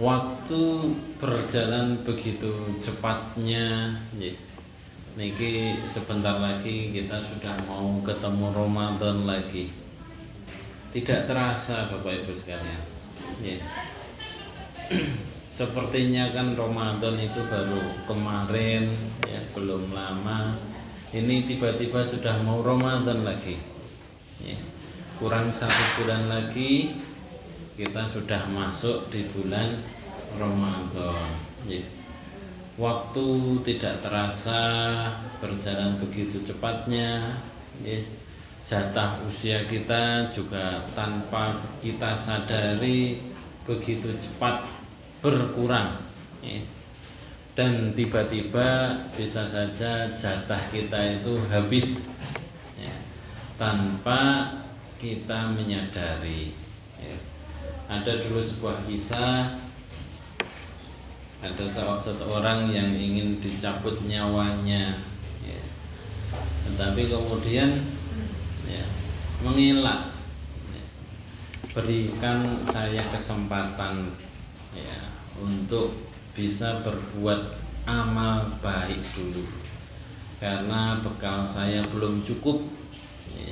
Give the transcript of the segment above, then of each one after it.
Waktu berjalan begitu cepatnya, nggih. Niki sebentar lagi kita sudah mau ketemu Ramadan lagi. Tidak terasa Bapak Ibu sekalian. Nggih. Sepertinya kan Ramadan itu baru kemarin, ya, belum lama. Ini tiba-tiba sudah mau Ramadan lagi. Ya. Kurang 1 bulan lagi kita sudah masuk di bulan Ramadan. Ya. Waktu tidak terasa, berjalan begitu cepatnya. Ya. Jatah usia kita juga tanpa kita sadari begitu cepat berkurang, ya. Dan tiba-tiba bisa saja jatah kita itu habis, ya, tanpa kita menyadari, ya. Ada dulu sebuah kisah, ada seseorang yang ingin dicabut nyawanya, ya. Tetapi kemudian, ya, mengelak, ya. Berikan saya kesempatan, ya, untuk bisa berbuat amal baik dulu, karena bekal saya belum cukup, ya.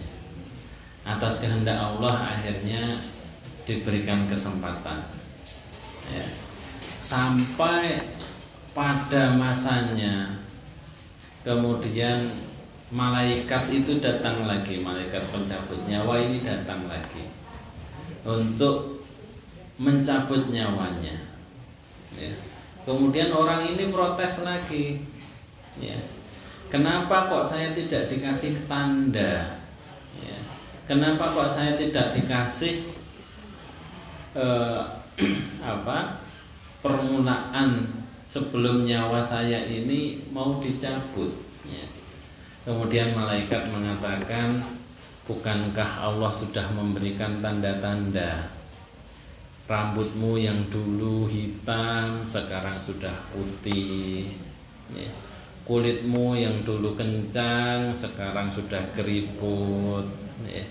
Atas kehendak Allah akhirnya diberikan kesempatan, ya. Sampai pada masanya kemudian malaikat itu datang lagi, malaikat pencabut nyawa ini datang lagi untuk mencabut nyawanya, ya. Kemudian orang ini protes lagi, ya. Kenapa kok saya tidak dikasih tanda, ya. Kenapa kok saya tidak dikasih permulaan sebelum nyawa saya ini mau dicabut, ya. Kemudian malaikat mengatakan, bukankah Allah sudah memberikan tanda-tanda? Rambutmu yang dulu hitam sekarang sudah putih, ya. Kulitmu yang dulu kencang sekarang sudah keriput, ya.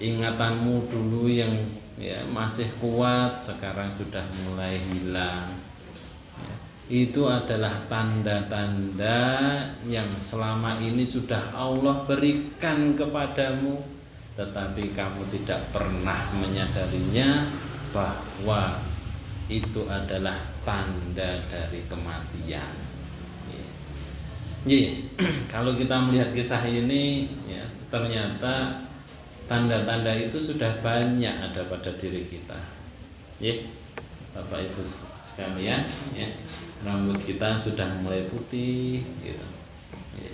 Ingatanmu dulu yang, ya, masih kuat sekarang sudah mulai hilang, ya. Itu adalah tanda-tanda yang selama ini sudah Allah berikan kepadamu, tetapi kamu tidak pernah menyadarinya bahwa itu adalah tanda dari kematian. Kalau kita melihat kisah ini, ya, ternyata tanda-tanda itu sudah banyak ada pada diri kita, ya, Bapak Ibu sekalian, ya. Rambut kita sudah mulai putih, gitu, ya.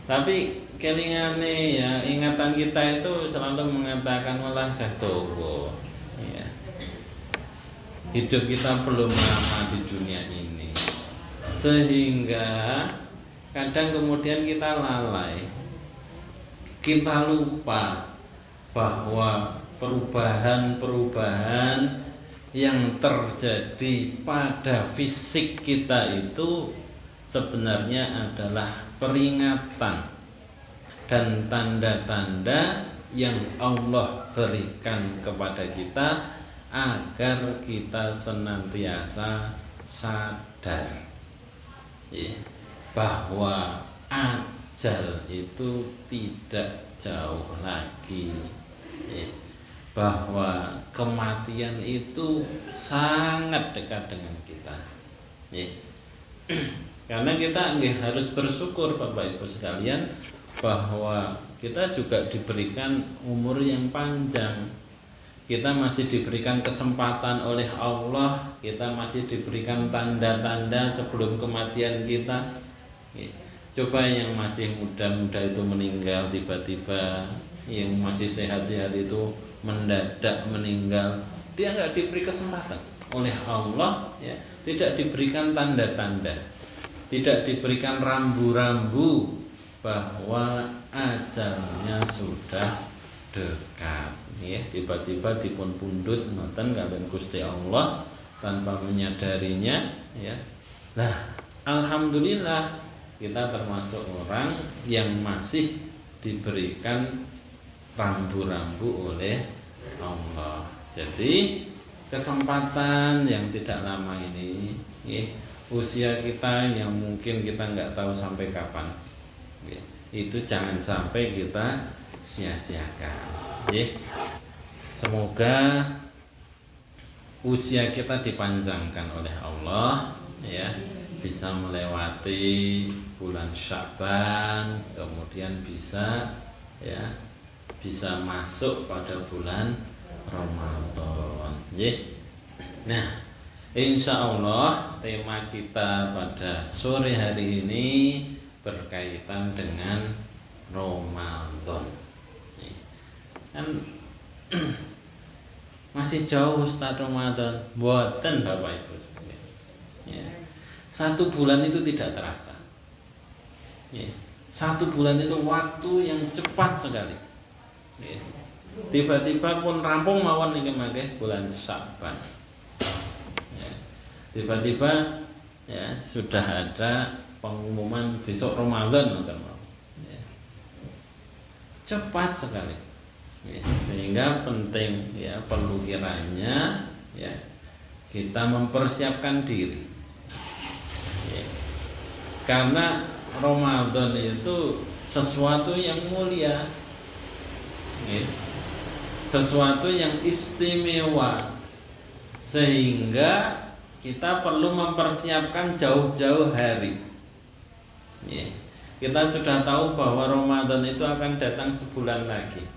Tapi kelingane, ya, ingatan kita itu selalu mengatakan malah satowo, ya. Hidup kita belum lama di dunia ini, sehingga kadang kemudian kita lalai, kita lupa bahwa perubahan-perubahan yang terjadi pada fisik kita itu sebenarnya adalah peringatan dan tanda-tanda yang Allah berikan kepada kita agar kita senantiasa sadar, ya, bahwa ajal itu tidak jauh lagi, ya, bahwa kematian itu sangat dekat dengan kita, ya. Karena kita harus bersyukur Bapak Ibu sekalian bahwa kita juga diberikan umur yang panjang. Kita masih diberikan kesempatan oleh Allah, kita masih diberikan tanda-tanda sebelum kematian kita. Coba yang masih muda-muda itu meninggal tiba-tiba, yang masih sehat-sehat itu mendadak meninggal, dia nggak diberi kesempatan oleh Allah, ya, tidak diberikan tanda-tanda, tidak diberikan rambu-rambu bahwa ajalnya sudah dekat, ya. Tiba-tiba dipun pundhut ngoten kaliyan Gusti Allah tanpa menyadarinya, ya. Nah, alhamdulillah kita termasuk orang yang masih diberikan rambu-rambu oleh Allah. Jadi kesempatan yang tidak lama ini, usia kita yang mungkin kita nggak tahu sampai kapan, itu jangan sampai kita sia-siakan. Semoga usia kita dipanjangkan oleh Allah, ya, bisa melewati bulan Sya'ban, kemudian bisa masuk pada bulan Ramadan. Nah, insya Allah tema kita pada sore hari ini berkaitan dengan Ramadan. Kan masih jauh Ustaz Ramadan, boten Bapak Ibu sekalian. Ya. 1 bulan itu tidak terasa. Ya. 1 bulan itu waktu yang cepat sekali. Ya. Tiba-tiba pun rampung mawon iki mangke bulan Sya'ban. Ya. Tiba-tiba ya sudah ada pengumuman besok Ramadan, ya. Cepat sekali. Ya, sehingga penting, ya, perlu kiranya, ya, kita mempersiapkan diri, ya. Karena Ramadan itu sesuatu yang mulia, ya, sesuatu yang istimewa, sehingga kita perlu mempersiapkan jauh-jauh hari, ya. Kita sudah tahu bahwa Ramadan itu akan datang sebulan lagi.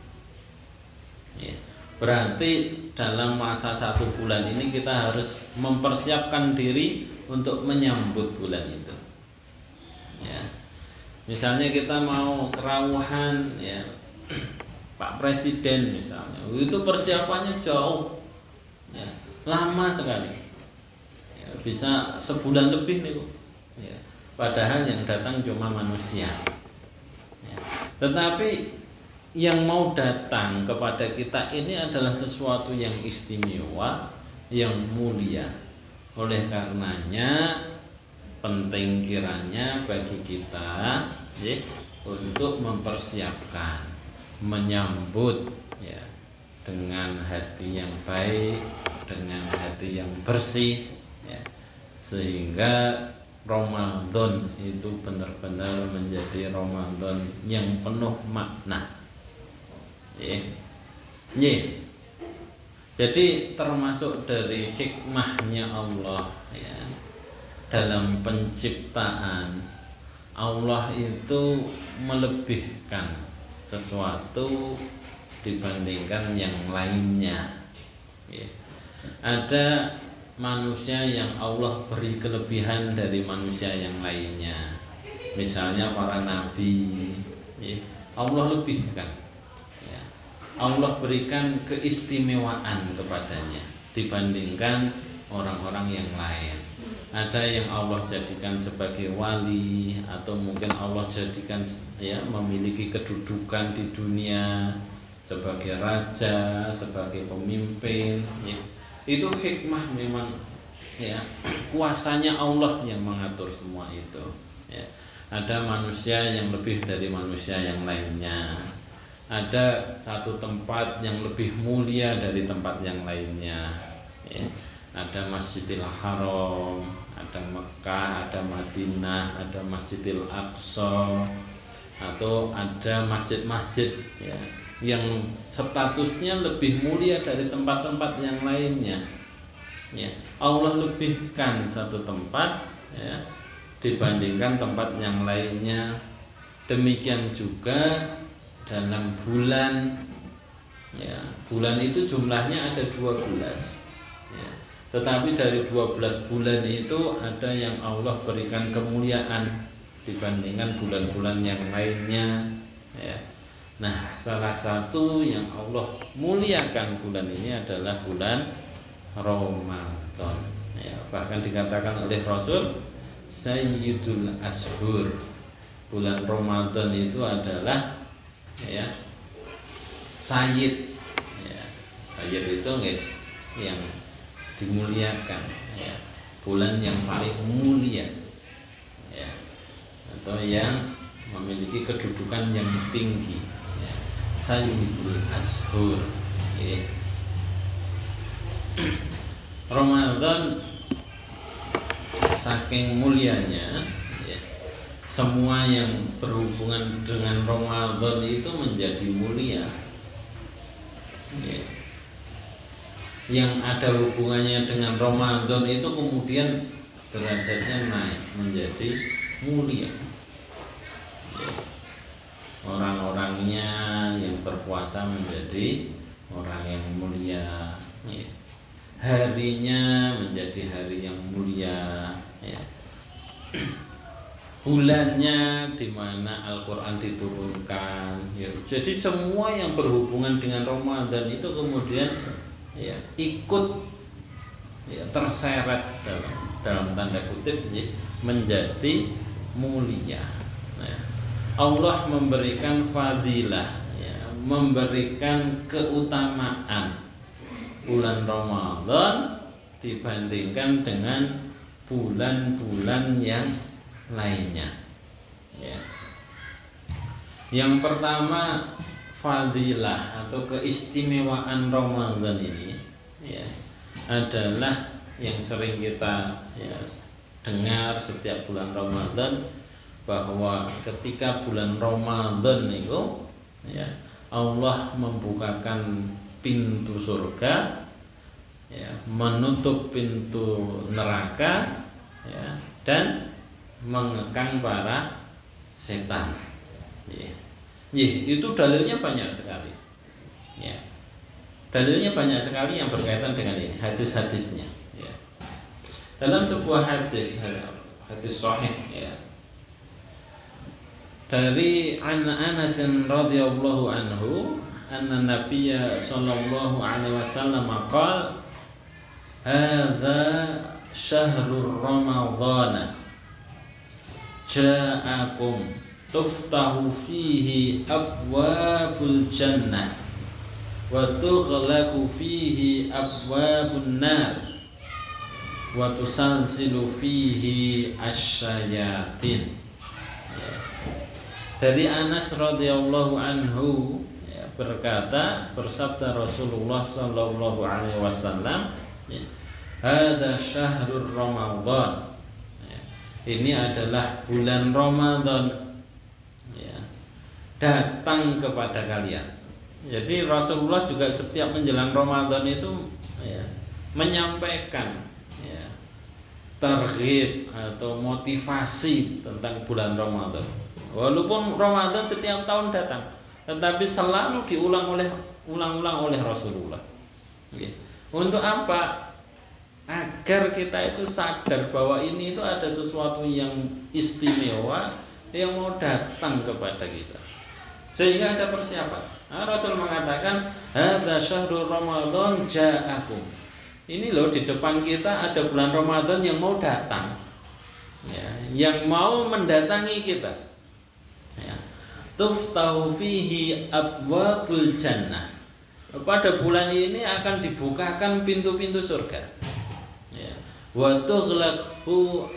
Ya, berarti dalam masa 1 bulan ini kita harus mempersiapkan diri untuk menyambut bulan itu. Ya, misalnya kita mau kerawuhan, ya, Pak Presiden misalnya, itu persiapannya jauh, ya, lama sekali, ya, bisa sebulan lebih nih, ya, padahal yang datang cuma manusia, ya. Tetapi yang mau datang kepada kita ini adalah sesuatu yang istimewa, yang mulia. Oleh karenanya penting kiranya bagi kita, ya, untuk mempersiapkan, menyambut, ya, dengan hati yang baik, dengan hati yang bersih, ya, sehingga Ramadan itu benar-benar menjadi Ramadan yang penuh makna. Jadi termasuk dari hikmahnya Allah, ya, dalam penciptaan, Allah itu melebihkan sesuatu dibandingkan yang lainnya, ya. Ada manusia yang Allah beri kelebihan dari manusia yang lainnya. Misalnya para nabi, ya, Allah lebihkan. Allah berikan keistimewaan kepadanya dibandingkan orang-orang yang lain. Ada yang Allah jadikan sebagai wali, atau mungkin Allah jadikan, ya, memiliki kedudukan di dunia sebagai raja, sebagai pemimpin, ya. Itu hikmah memang, ya, kuasanya Allah yang mengatur semua itu, ya. Ada manusia yang lebih dari manusia yang lainnya. Ada satu tempat yang lebih mulia dari tempat yang lainnya, ya. Ada Masjidil Haram, ada Mekah, ada Madinah, ada Masjidil Aqsa, atau ada masjid-masjid, ya, yang statusnya lebih mulia dari tempat-tempat yang lainnya, ya. Allah lebihkan satu tempat, ya, dibandingkan tempat yang lainnya. Demikian juga dalam bulan, ya, bulan itu jumlahnya ada 12, ya. Tetapi dari 12 bulan itu ada yang Allah berikan kemuliaan dibandingkan bulan-bulan yang lainnya, ya. Nah, salah satu yang Allah muliakan bulan ini adalah bulan Ramadan, ya. Bahkan dikatakan oleh Rasul, Sayyidul Ashur. Bulan Ramadan itu adalah, ya, Sayyid, ya. Sayyid itu yang dimuliakan, ya, bulan yang paling mulia, ya, atau yang memiliki kedudukan yang tinggi, ya. Sayyidul Ashur, ya. Ramadan saking mulianya, ya, semua yang berhubungan dengan Ramadan itu menjadi mulia, ya. Yang ada hubungannya dengan Ramadan itu kemudian derajatnya naik menjadi mulia, ya. Orang-orangnya yang berpuasa menjadi orang yang mulia, ya. Harinya menjadi hari yang mulia, ya. Bulannya di mana Al-Quran diturunkan, ya. Jadi semua yang berhubungan dengan Ramadan itu kemudian, ya, ikut, ya, terseret dalam tanda kutip, ya, menjadi mulia. Nah, Allah memberikan fadilah, ya, memberikan keutamaan bulan Ramadan dibandingkan dengan bulan-bulan yang lainnya, ya. Yang pertama, fadilah atau keistimewaan Ramadan ini, ya, adalah yang sering kita, ya, dengar setiap bulan Ramadan, bahwa ketika bulan Ramadan itu, ya, Allah membukakan pintu surga, ya, menutup pintu neraka, ya, dan mengekang para setan, ya. Itu dalilnya banyak sekali, ya. Dalilnya banyak sekali yang berkaitan dengan ini, hadis-hadisnya, ya. Dalam sebuah hadis sahih, ya, dari Anas radhiyallahu anhu, anna Nabiyya sallallahu alaihi wasallam qala hadza syahrur ramadhana ja'akum tuftahu fihi abwabul jannah wa tughlaqu fihi abwabun nar wa tusalsilu fihi asyayatin. Dari Anas radhiyallahu anhu, berkata, bersabda Rasulullah sallallahu alaihi wasallam, "Hada syahrur Ramadan." Ini adalah bulan Ramadan, ya, datang kepada kalian. Jadi Rasulullah juga setiap menjelang Ramadan itu, ya, menyampaikan, ya, targhib atau motivasi tentang bulan Ramadan. Walaupun Ramadan setiap tahun datang, tetapi selalu diulang-ulang oleh Rasulullah. Untuk apa? Agar kita itu sadar bahwa ini itu ada sesuatu yang istimewa yang mau datang kepada kita, sehingga ada persiapan. Rasul mengatakan, hadza syahrul Ramadan ja'akum. Ini loh, di depan kita ada bulan Ramadan yang mau datang, ya, yang mau mendatangi kita, ya. Tuftahu fihi abwabul jannah. Pada bulan ini akan dibukakan pintu-pintu surga, ya. Wa tughlaqu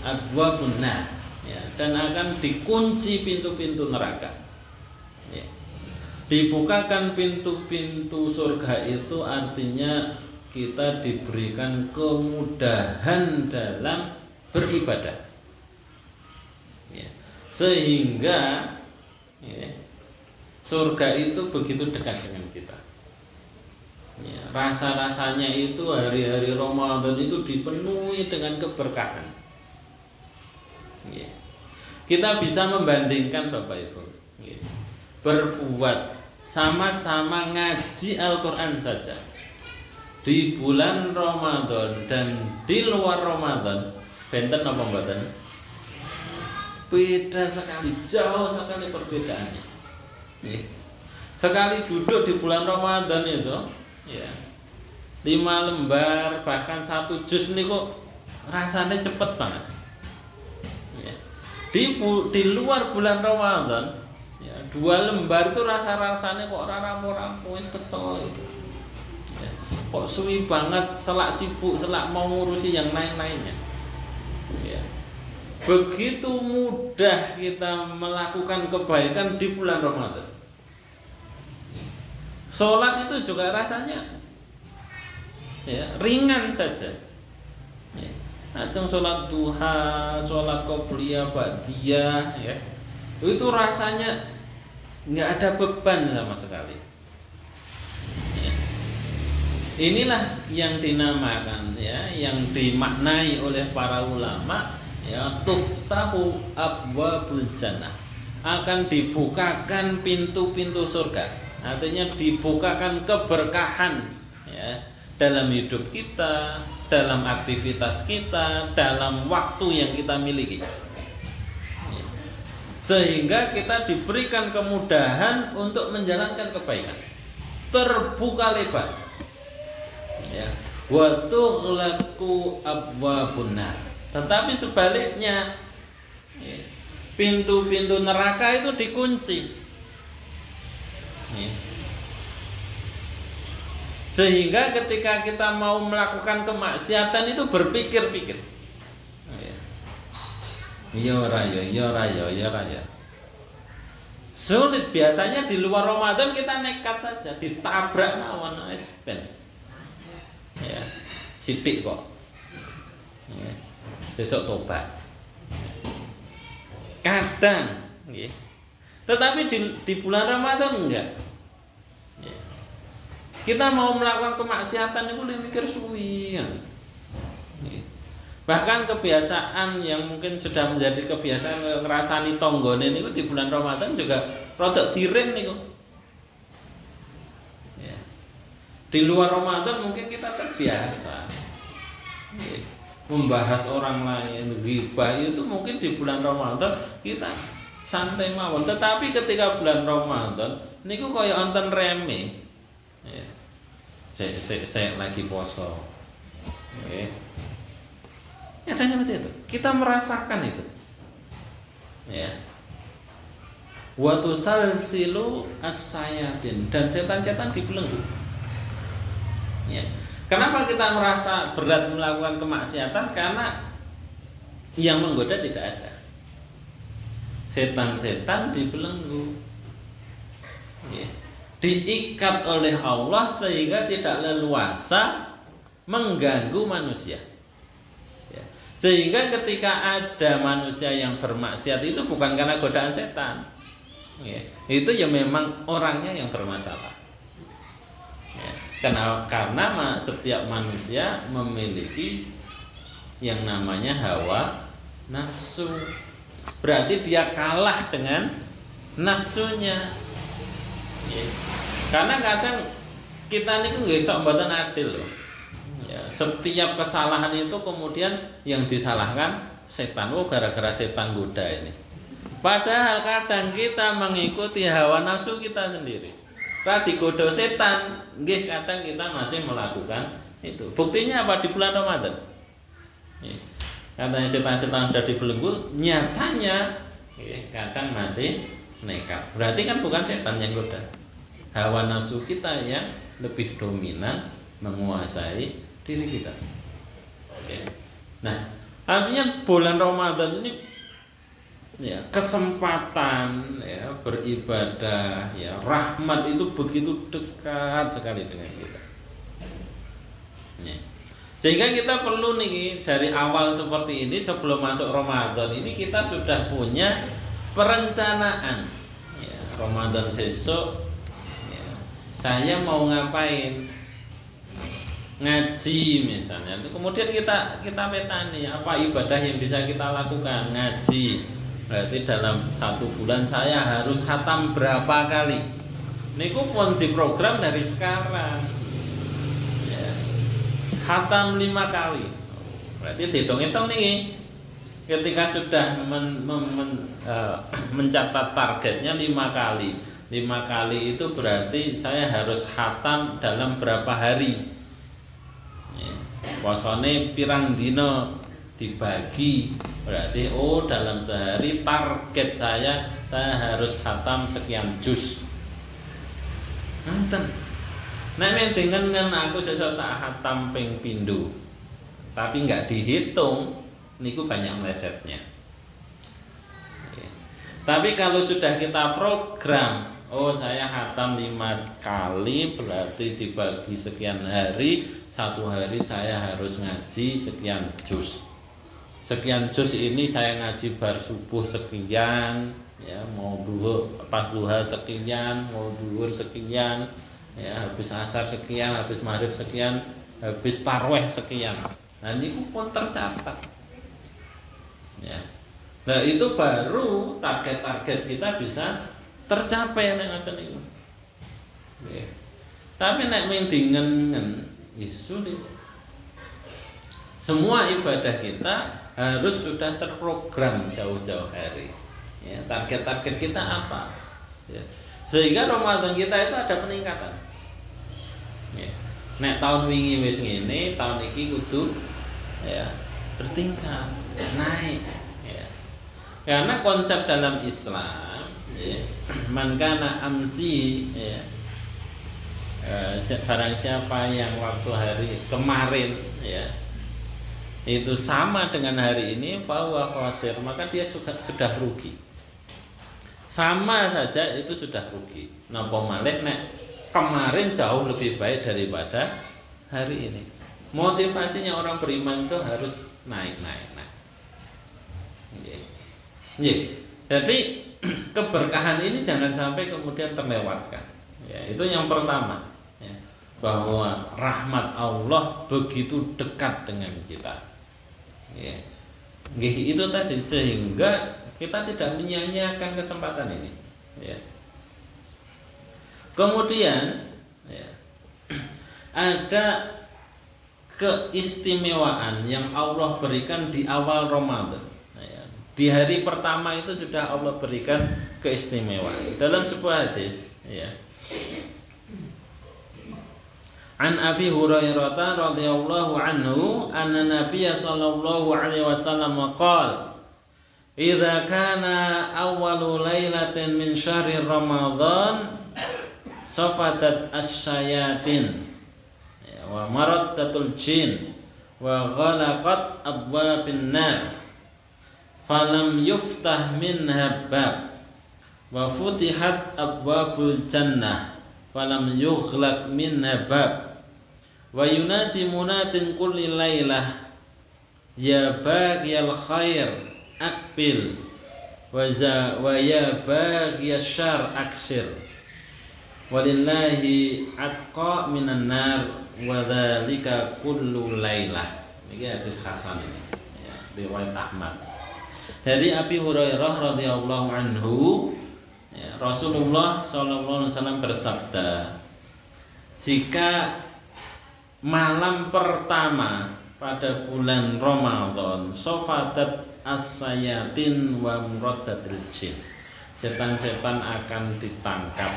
abwabun nar, ya, dan akan dikunci pintu-pintu neraka, ya. Dibukakan pintu-pintu surga itu artinya kita diberikan kemudahan dalam beribadah, ya. Sehingga, ya, surga itu begitu dekat dengan kita, ya. Rasa-rasanya itu hari-hari Ramadan itu dipenuhi dengan keberkahan, ya. Kita bisa membandingkan, Bapak Ibu, ya, berbuat sama-sama ngaji Al-Quran saja di bulan Ramadan dan di luar Ramadan, benten apa mboten? Beda sekali, jauh sekali perbedaannya. Sekali duduk di bulan Ramadan itu, ya, 5 lembar bahkan 1 juz nih kok rasanya cepet banget, ya. Di luar bulan Ramadan, ya, 2 lembar itu rasanya kok rampung-rampung, wis kesel itu, ya. Kok suwi banget, selak sibuk, selak mau ngurusi yang lain-lainnya, ya. Begitu mudah kita melakukan kebaikan di bulan Ramadan. Sholat itu juga rasanya, ya, ringan saja. Ya. Ajeng sholat duha, sholat qobliyah, ba'diyah, ya, itu rasanya nggak ada beban sama sekali. Ya. Inilah yang dinamakan, ya, yang dimaknai oleh para ulama, ya, tuftahu abwabul jannah, akan dibukakan pintu-pintu surga. Artinya dibukakan keberkahan, ya, dalam hidup kita, dalam aktivitas kita, dalam waktu yang kita miliki, sehingga kita diberikan kemudahan untuk menjalankan kebaikan, terbuka lebar, ya, wa tughlaqu abwabun nar. Tetapi sebaliknya, ya, pintu-pintu neraka itu dikunci, ya. Sehingga ketika kita mau melakukan kemaksiatan itu berpikir-pikir, ya raya. Sulit biasanya di luar Ramadan kita nekat saja, ditabrak mawon wis ben. Ya, sithik kok. Ya, besok tobat. Kadang, nggih. Tetapi di bulan Ramadan enggak. Kita mau melakukan kemaksiatan itu mikir suwi. Bahkan kebiasaan yang mungkin sudah menjadi kebiasaan ngrasani tonggone niku di bulan Ramadan juga rodok diring niku. Ya. Di luar Ramadan mungkin kita terbiasa. Ya. Membahas orang lain, ghibah itu mungkin di bulan Ramadan kita santai mawon. Tetapi ketika bulan Ramadan niku kaya wonten reme. Ya. Saya lagi poso. Okay. Nyatanya seperti itu. Kita merasakan itu. Ya. Wa tusalsilu as-sayatin, dan setan-setan dibelenggu. Ya. Kenapa kita merasa berat melakukan kemaksiatan? Karena yang menggoda tidak ada. Setan-setan dibelenggu. Ya. Diikat oleh Allah sehingga tidak leluasa mengganggu manusia, ya. Sehingga ketika ada manusia yang bermaksiat itu bukan karena godaan setan, ya. Itu ya memang orangnya yang bermasalah, ya. Karena setiap manusia memiliki yang namanya hawa nafsu, berarti dia kalah dengan nafsunya, ya. Karena kadang kita ini nggak bisa mboten adil loh. Ya, setiap kesalahan itu kemudian yang disalahkan setan. Oh, gara-gara setan goda ini. Padahal kadang kita mengikuti hawa nafsu kita sendiri. Tadi goda setan, nggih kadang kita masih melakukan itu. Buktinya apa di bulan Ramadan? Ya, katanya setan-setan sudah dibelenggu, nyatanya kadang masih nekat. Berarti kan bukan setan yang goda. Hawa nafsu kita yang lebih dominan menguasai diri kita. Oke. Nah, artinya bulan Ramadan ini, ya, kesempatan, ya, beribadah, ya, rahmat itu begitu dekat sekali dengan kita. Ya. Sehingga kita perlu nih dari awal seperti ini, sebelum masuk Ramadan ini kita sudah punya perencanaan. Ya, Ramadan sesuk, saya mau ngapain, ngaji misalnya, kemudian kita petani apa ibadah yang bisa kita lakukan. Ngaji berarti dalam 1 bulan saya harus khatam berapa kali, niku pun diprogram dari sekarang, ya. Khatam 5 kali, berarti dihitung-hitung nih, ketika sudah mencatat targetnya 5 kali. 5 kali itu berarti saya harus khatam dalam berapa hari, ya. Posone pirang dino dibagi, berarti dalam sehari target saya harus khatam sekian juz. Nonton. Nek dengan aku sesuk tak khatam ping pindho, tapi nggak dihitung, niku banyak melesetnya. Ya. Tapi kalau sudah kita program, saya khatam 5 kali, berarti dibagi sekian hari, satu hari saya harus ngaji sekian juz. Sekian juz ini saya ngaji bar subuh sekian, ya, mau duhur pas duha sekian, mau duhur sekian, ya, habis asar sekian, habis maghrib sekian, habis tarweh sekian. Nah, ini pun tercatat. Ya. Nah, itu baru target-target kita bisa tercapai nek ngoten niku. Nggih. Tapi nek mendingan sulit. Semua ibadah kita harus sudah terprogram jauh-jauh hari. Ya, target-target kita apa? Ya. Sehingga Ramadan kita itu ada peningkatan. Ya. Nek tahun wingi wis ngene, tahun iki kudu ya bertingkat, naik. Ya. Karena konsep dalam Islam, ya, man kana amsi, ya, barang siapa yang waktu hari kemarin, ya, itu sama dengan hari ini, fahuwa khasir, maka dia sudah rugi. Sama saja itu sudah rugi. Napa malih nek kemarin jauh lebih baik daripada hari ini. Motivasinya orang beriman itu harus naik. Jadi keberkahan ini jangan sampai kemudian terlewatkan. Ya, itu yang pertama. Ya, bahwa rahmat Allah begitu dekat dengan kita. Ya. Itu tadi, sehingga kita tidak menyia-nyiakan kesempatan ini. Ya. Kemudian, ya, ada keistimewaan yang Allah berikan di awal Ramadan. Ya. Di hari pertama itu sudah Allah berikan keistimewaan. Dalam sebuah hadis, ya. An Abi Hurairah radhiyallahu anhu anna Nabiy sallallahu alaihi wasallam qala idza kana awwalu lailatin min syahri Ramadan safatat asyayatin wa maraddatul jin wa ghalaqat abwabin nar falam yuftah minha bab wa futihat abwabul jannah falam yughlaq minha bab wa yunadi munadin kulli lailah ya baghiyal khair aqbil wa ya baghiyas syarr aksir walillahi atqa minan nar wa dzalika kullu lailah. Ini hadis hasan ini, ya, riwayat Ahmad. Dari Abi Hurairah radhiyallahu anhu, ya, Rasulullah sallallahu alaihi wasallam bersabda, jika malam pertama pada bulan Ramadan sofadat as-sayatin wa muraddatil jin, setan-setan akan ditangkap,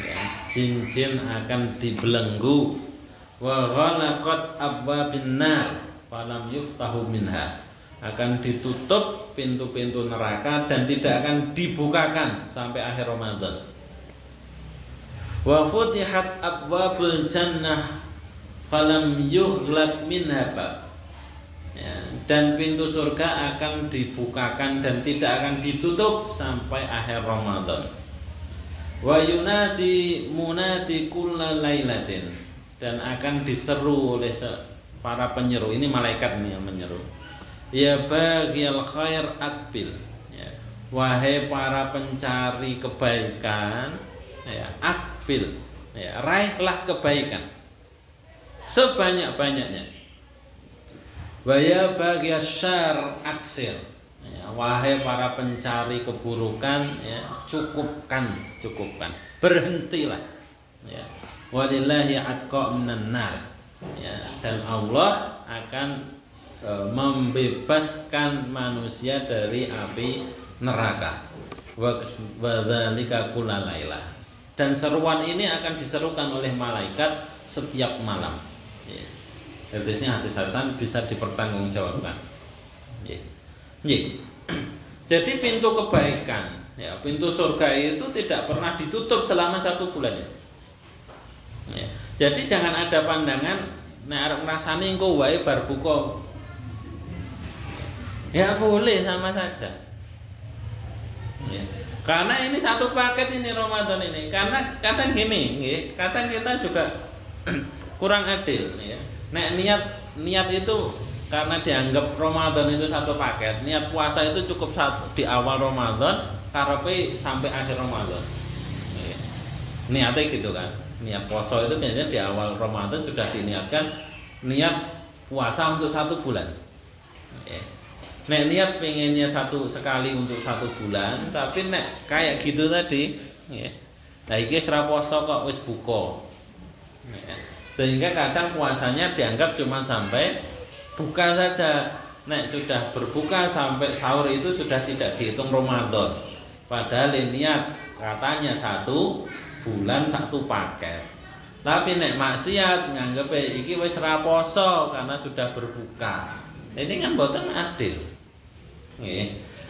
ya, jin-jin akan dibelenggu, wa ghalaqat abwabin nar falam yuftahu minha, akan ditutup pintu-pintu neraka dan tidak akan dibukakan sampai akhir Ramadan. Wa futihat abwabul jannah falam yughlaq minha bab, ya, dan pintu surga akan dibukakan dan tidak akan ditutup sampai akhir Ramadan. Wa yunadi munadi kulla lailatin, dan akan diseru oleh para penyeru. Ini malaikat nih yang menyeru. Ya baghiyal khair aqbil, ya, wahai para pencari kebaikan, ya, aqbil, ya, raihlah kebaikan sebanyak-banyaknya. Wa ya baghiyas syarr aksir, ya, wahai para pencari keburukan, ya, cukupkan, berhentilah, ya. Walillahi atqa minan nar, ya, dan Allah akan membebaskan manusia dari api neraka. Wa dzalika kullalailah, dan seruan ini akan diserukan oleh malaikat setiap malam. Ya. Hadisnya hadis hasan, bisa dipertanggungjawabkan. Ya. Ya. Jadi pintu kebaikan, ya, pintu surga itu tidak pernah ditutup selama 1 bulan. Ya. Jadi jangan ada pandangan nek arep ngrasani engko wae bar buka. Ya boleh, sama saja. Ya. Karena ini satu paket ini Ramadan ini. Karena kadang gini, kadang kita juga kurang adil ya. Nek niat itu karena dianggap Ramadan itu satu paket, niat puasa itu cukup satu di awal Ramadan, karepe sampai akhir Ramadan. Ya. Niatnya gitu kan. Niat puasa itu biasanya di awal Ramadan sudah diniatkan niat puasa untuk 1 bulan. Ya. Nek niat pengennya sekali untuk 1 bulan, tapi nek kayak gitu tadi, ya. Nah iki ora poso kok wis buka. Ya. Sehingga kadang puasanya dianggap cuma sampai buka saja. Nek sudah berbuka sampai sahur itu sudah tidak dihitung Ramadan. Padahal niat katanya 1 bulan 1 paket. Tapi nek maksiat nganggep iki wis ora poso karena sudah berbuka. Ini kan boten adil.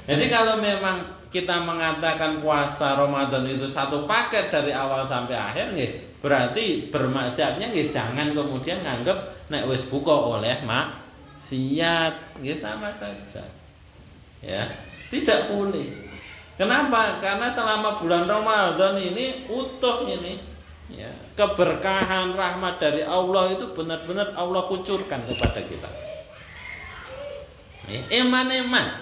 Jadi kalau memang kita mengatakan puasa Ramadan itu 1 paket dari awal sampai akhir, berarti bermaksiatnya jangan kemudian nganggep nek wis buka oleh maksiat, sama saja. Ya, tidak boleh. Kenapa? Karena selama bulan Ramadan ini utuh ini, ya, keberkahan rahmat dari Allah itu benar-benar Allah kucurkan kepada kita. Eman-eman.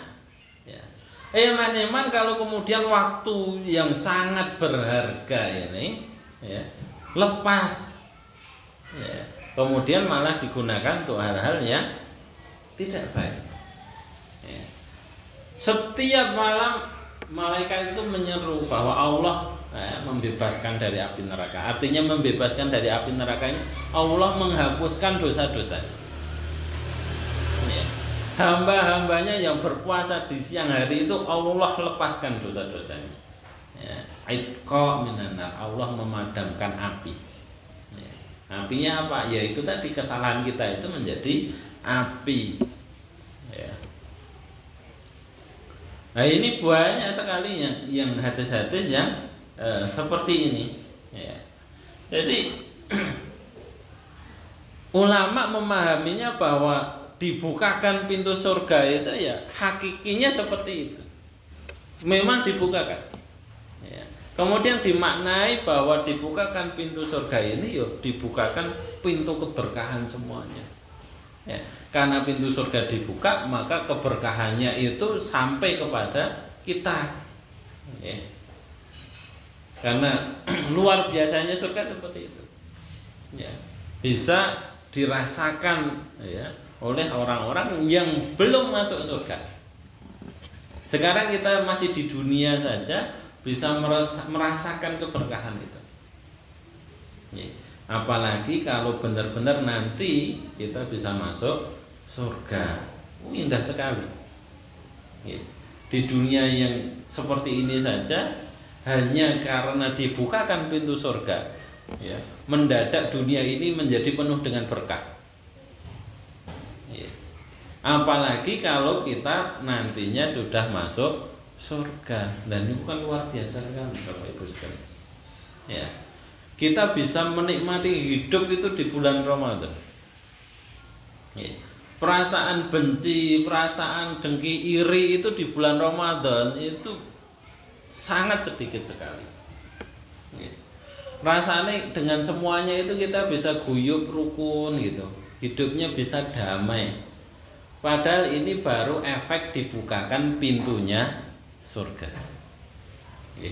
Eman-eman kalau kemudian waktu yang sangat berharga ini ya, lepas ya, kemudian malah digunakan untuk hal-hal yang tidak baik ya. Setiap malam malaikat itu menyeru bahwa Allah membebaskan dari api neraka. Artinya membebaskan dari api neraka ini Allah menghapuskan dosa-dosanya. Hamba-hambanya yang berpuasa di siang hari itu Allah lepaskan dosa-dosanya. Ya, Aitqa minan nar, Allah memadamkan api. Ya, apinya apa? Ya itu tadi kesalahan kita itu menjadi api. Ya. Nah ini banyak sekali yang hadis-hadis yang seperti ini. Ya. Jadi ulama memahaminya bahwa dibukakan pintu surga itu ya hakikinya seperti itu, memang dibukakan ya. Kemudian dimaknai bahwa dibukakan pintu surga ini ya dibukakan pintu keberkahan semuanya ya. Karena pintu surga dibuka maka keberkahannya itu sampai kepada kita ya. Karena luar biasanya surga seperti itu ya, bisa dirasakan ya oleh orang-orang yang belum masuk surga. Sekarang kita masih di dunia saja bisa merasakan keberkahan itu. Apalagi kalau benar-benar nanti kita bisa masuk surga. Indah sekali. Di dunia yang seperti ini saja hanya karena dibukakan pintu surga, ya, mendadak dunia ini menjadi penuh dengan berkah. Apalagi kalau kita nantinya sudah masuk surga, dan itu kan luar biasa sekali Bapak Ibu sekalian. Ya, kita bisa menikmati hidup itu di bulan Ramadan. Ya. Perasaan benci, perasaan dengki, iri itu di bulan Ramadan itu sangat sedikit sekali. Ya. Rasanya dengan semuanya itu kita bisa guyub rukun gitu, hidupnya bisa damai. Padahal ini baru efek dibukakan pintunya surga.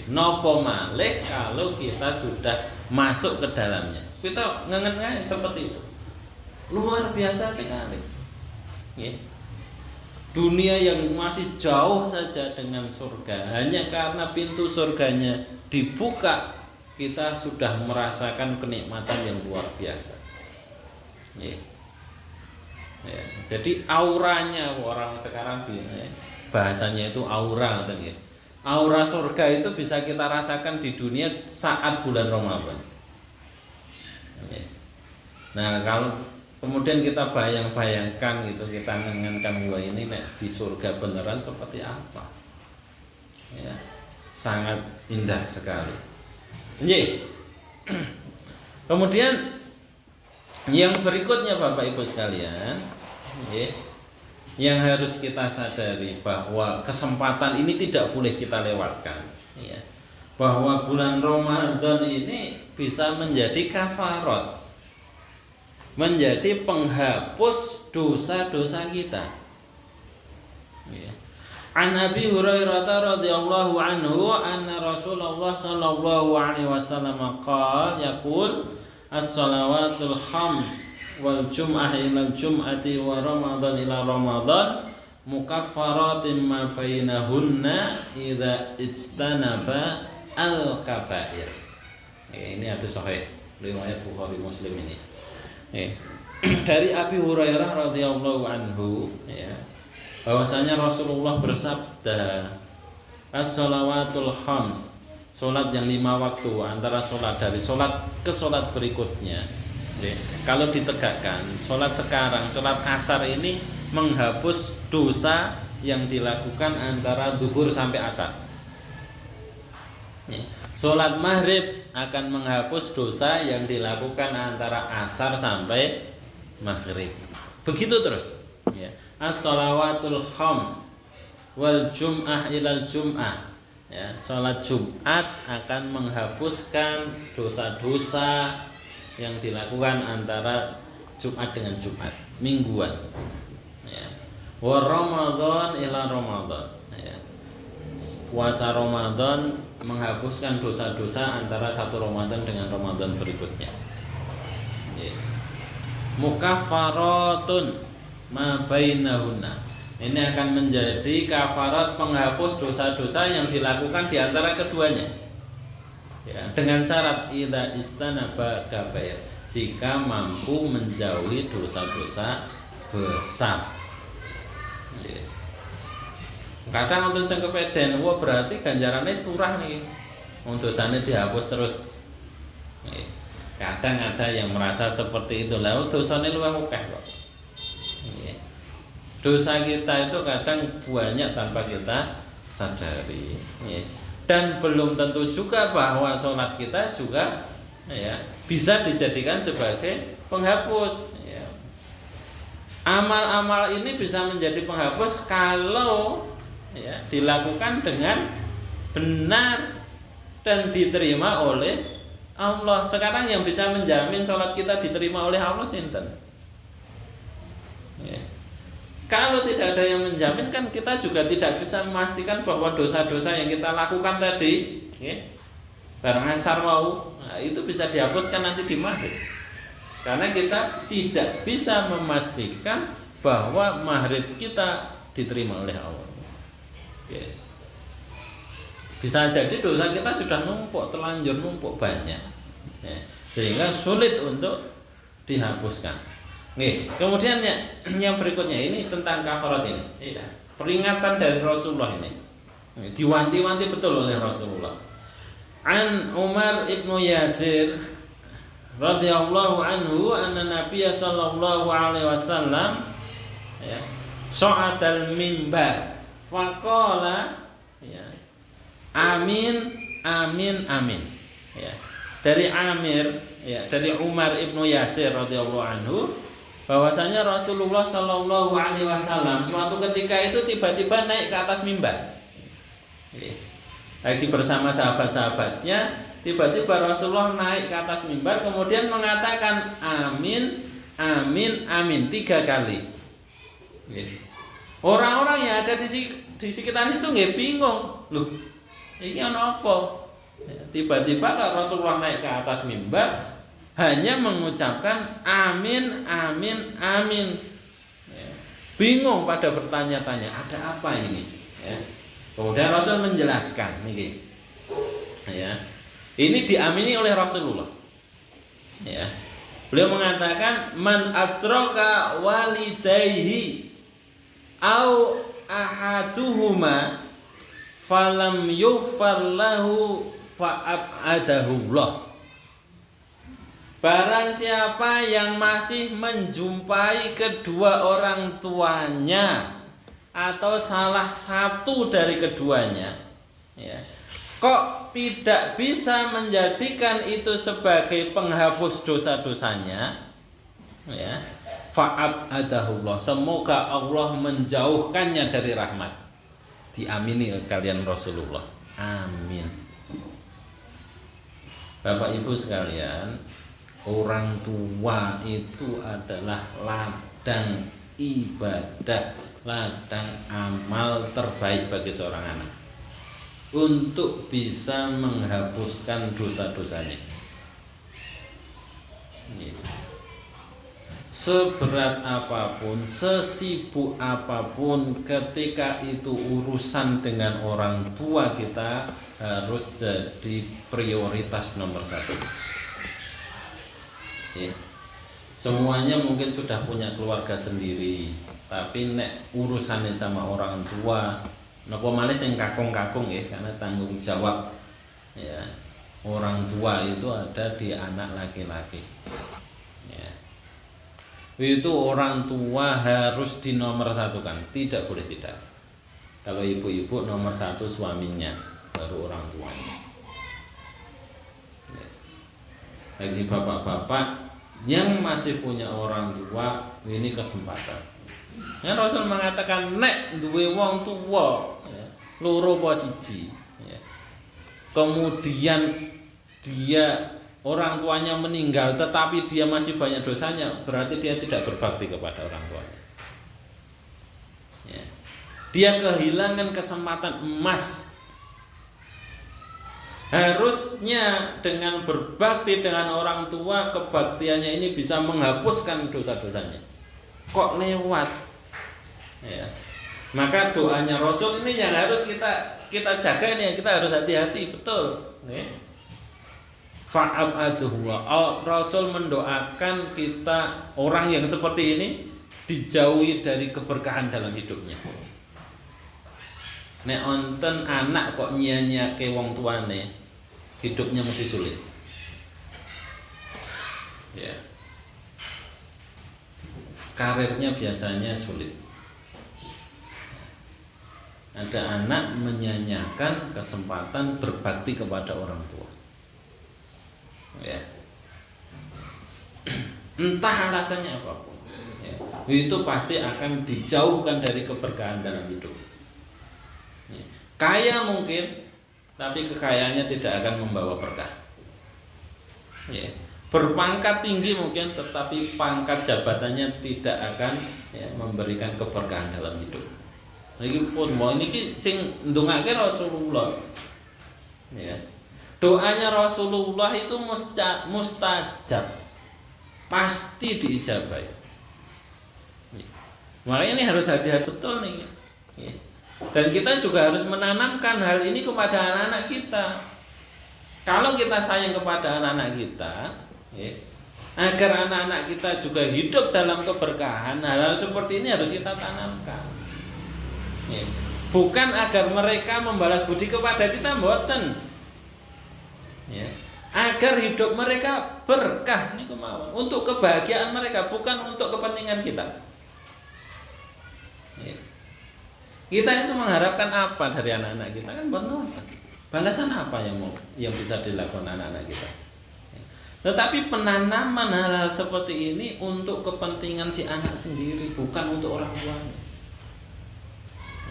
Nopo malih kalau kita sudah masuk ke dalamnya, kita ngengen seperti itu, luar biasa sekali. Dunia yang masih jauh saja dengan surga, hanya karena pintu surganya dibuka, kita sudah merasakan kenikmatan yang luar biasa. Ya, jadi auranya orang sekarang bahasanya itu aura, ya. Aura surga itu bisa kita rasakan di dunia saat bulan Ramadan. Ya. Nah kalau kemudian kita bayang-bayangkan gitu, kita menginginkan bahwa ini di surga beneran seperti apa? Ya, sangat indah sekali. Ya. Kemudian yang berikutnya Bapak Ibu sekalian, yang harus kita sadari bahwa kesempatan ini tidak boleh kita lewatkan, bahwa bulan Ramadan ini bisa menjadi kafarat, menjadi penghapus dosa-dosa kita. Ya. An Abi Hurairah radhiyallahu anhu anna Rasulullah sallallahu alaihi wasallam qala yaqul as-salawatul khams wal jum'ah ila jum'ati wa ramadan ila ramadan mukaffaratin ma bainahunna idza ijtanaba al kabair. Ini hadis sahih riwayat Bukhari Muslim ini. Dari Abi Hurairah radhiyallahu anhu ya, bahwasanya Rasulullah bersabda, as-salawatul khams, salat yang 5 waktu antara salat dari salat ke salat berikutnya. Ya, kalau ditegakkan, salat sekarang, salat asar ini menghapus dosa yang dilakukan antara zuhur sampai asar. Ya, salat maghrib akan menghapus dosa yang dilakukan antara asar sampai maghrib. Begitu terus. Ya. As-salawatul khams wal jum'ah ilal jum'ah. Ya, salat Jumat akan menghapuskan dosa-dosa yang dilakukan antara Jumat dengan Jumat, mingguan. Ya. Wa Ramadan ila Ramadan. Ya. Puasa Ramadan menghapuskan dosa-dosa antara satu Ramadan dengan Ramadan berikutnya. Ya. Mukaffaratun ma bainahunna. Ini akan menjadi kafarat penghapus dosa-dosa yang dilakukan di antara keduanya. Ya, dengan syarat idza istanaba kabair, jika mampu menjauhi dosa-dosa besar. Ya. Kadang untuk sing kepeden, wah berarti ganjarannya turah nih. Untuk dosanya dihapus terus. Ya. Kadang ada yang merasa seperti itu, lah dosanya luwih akeh kok. Dosa kita itu kadang banyak tanpa kita sadari, ya. Dan belum tentu juga bahwa sholat kita juga ya, bisa dijadikan sebagai penghapus, ya. Amal-amal ini bisa menjadi penghapus kalau ya, dilakukan dengan benar dan diterima oleh Allah. Sekarang yang bisa menjamin sholat kita diterima oleh Allah sinten? Ya. Kalau tidak ada yang menjamin, kan kita juga tidak bisa memastikan bahwa dosa-dosa yang kita lakukan tadi, ya, bareng asar mau, nah, itu bisa dihapuskan nanti di maghrib. Karena kita tidak bisa memastikan bahwa maghrib kita diterima oleh Allah. Ya. Bisa jadi dosa kita sudah numpuk, terlanjur numpuk banyak, ya, sehingga sulit untuk dihapuskan. Nih, kemudian yang berikutnya ini tentang kafarat ini. Iya, peringatan dari Rasulullah ini. Diwanti-wanti betul oleh Rasulullah. An Umar ibnu Yasir radhiyallahu anhu anna Nabiy sallallahu alaihi wasallam ya, sha'adal mimbar faqala ya, amin amin amin. Ya. Dari Umar ibnu Yasir radhiyallahu anhu, bahwasanya Rasulullah Shallallahu Alaihi Wasallam suatu ketika itu tiba-tiba naik ke atas mimbar, lagi bersama sahabat-sahabatnya. Tiba-tiba Rasulullah naik ke atas mimbar, kemudian mengatakan amin, amin, amin 3 kali. Orang-orang yang ada di sekitar itu nggak bingung, loh, ini apa? Tiba-tiba Rasulullah naik ke atas mimbar, hanya mengucapkan amin, amin, amin. Ya. Bingung pada bertanya-tanya, ada apa ini? Ya. Kemudian Rasul menjelaskan, ini, ya, ini diamini oleh Rasulullah. Ya. Beliau mengatakan, man atroka walidayhi au ahaduhuma falam yughfar lahu fa'abadahullah. Barang siapa yang masih menjumpai kedua orang tuanya atau salah satu dari keduanya, ya, kok tidak bisa menjadikan itu sebagai penghapus dosa-dosanya, ya, fa'abadahullah, semoga Allah menjauhkannya dari rahmat. Diamini kalian Rasulullah. Amin. Bapak Ibu sekalian, orang tua itu adalah ladang ibadah, ladang amal terbaik bagi seorang anak untuk bisa menghapuskan dosa-dosanya. Seberat apapun, sesibuk apapun, ketika itu urusan dengan orang tua kita harus jadi prioritas nomor satu. Ya. Semuanya mungkin sudah punya keluarga sendiri, tapi nek urusannya sama orang tua, napa malih sing kakung-kakung ya, karena tanggung jawab ya orang tua itu ada di anak laki-laki. Ya. Itu orang tua harus dinomorsatukan, tidak boleh tidak. Kalau ibu-ibu nomor satu suaminya, baru orang tuanya. Ya. Bagi bapak-bapak yang masih punya orang tua, ini kesempatan. Ya, Rasul mengatakan nek duwe wong tua, ya, loro apa siji, ya. Kemudian dia orang tuanya meninggal tetapi dia masih banyak dosanya, berarti dia tidak berbakti kepada orang tuanya. Ya. Dia kehilangan kesempatan emas. Harusnya dengan berbakti dengan orang tua, kebaktiannya ini bisa menghapuskan dosa-dosanya. Kok lewat? Ya. Maka doanya Rasul ini yang harus kita jaga ini, kita harus hati-hati, betul. Ya. Fa'abadullah. Rasul mendoakan kita orang yang seperti ini dijauhi dari keberkahan dalam hidupnya. Nek onten anak kok nyia-nyiake wong tuane, hidupnya mesti sulit. Ya. Karirnya biasanya sulit. Ada anak menyanyiakan kesempatan berbakti kepada orang tua. Ya. Entah alasannya apapun, ya, itu pasti akan dijauhkan dari keberkahan dalam hidup. Ya. Kaya mungkin, tapi kekayaannya tidak akan membawa berkah. Ya. Berpangkat tinggi mungkin, tetapi pangkat jabatannya tidak akan ya, memberikan keberkahan dalam hidup. Lagi pun mau ini sing ndongake Rasulullah. Ya. Doanya Rasulullah itu mustajab, pasti diijabahi. Makanya ini harus hati-hati betul nih. Dan kita juga harus menanamkan hal ini kepada anak-anak kita. Kalau kita sayang kepada anak-anak kita, agar anak-anak kita juga hidup dalam keberkahan, hal-hal seperti ini harus kita tanamkan. Bukan agar mereka membalas budi kepada kita, mboten. Ya, agar hidup mereka berkah ini kemauan untuk kebahagiaan mereka, bukan untuk kepentingan kita. Ya. Kita itu mengharapkan apa dari anak-anak kita kan benar. Balasan apa yang bisa dilakukan anak-anak kita? Ya. Tetapi penanaman hal-hal seperti ini untuk kepentingan si anak sendiri, bukan untuk orang tuanya.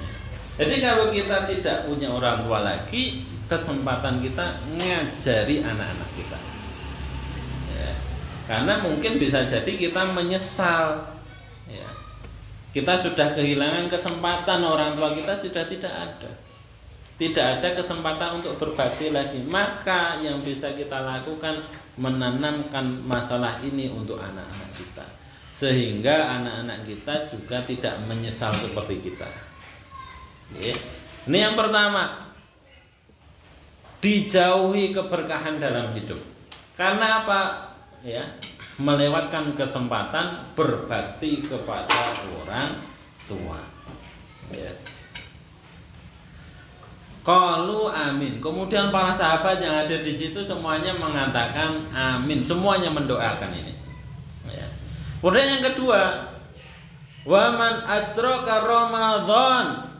Ya. Jadi kalau kita tidak punya orang tua lagi, kesempatan kita ngajari anak-anak kita. Ya. Karena mungkin bisa jadi kita menyesal. Ya. Kita sudah kehilangan kesempatan, orang tua kita sudah tidak ada. Tidak ada kesempatan untuk berbakti lagi. Maka yang bisa kita lakukan menanamkan masalah ini untuk anak-anak kita. Sehingga anak-anak kita juga tidak menyesal seperti kita. Ya. Ini yang pertama. Dijauhi keberkahan dalam hidup. Karena apa? Ya, melewatkan kesempatan berbakti kepada orang tua. Ya. Qalu amin. Kemudian para sahabat yang ada di situ semuanya mengatakan amin. Semuanya mendoakan ini. Ya. Kemudian yang kedua, wa man adraka Ramadan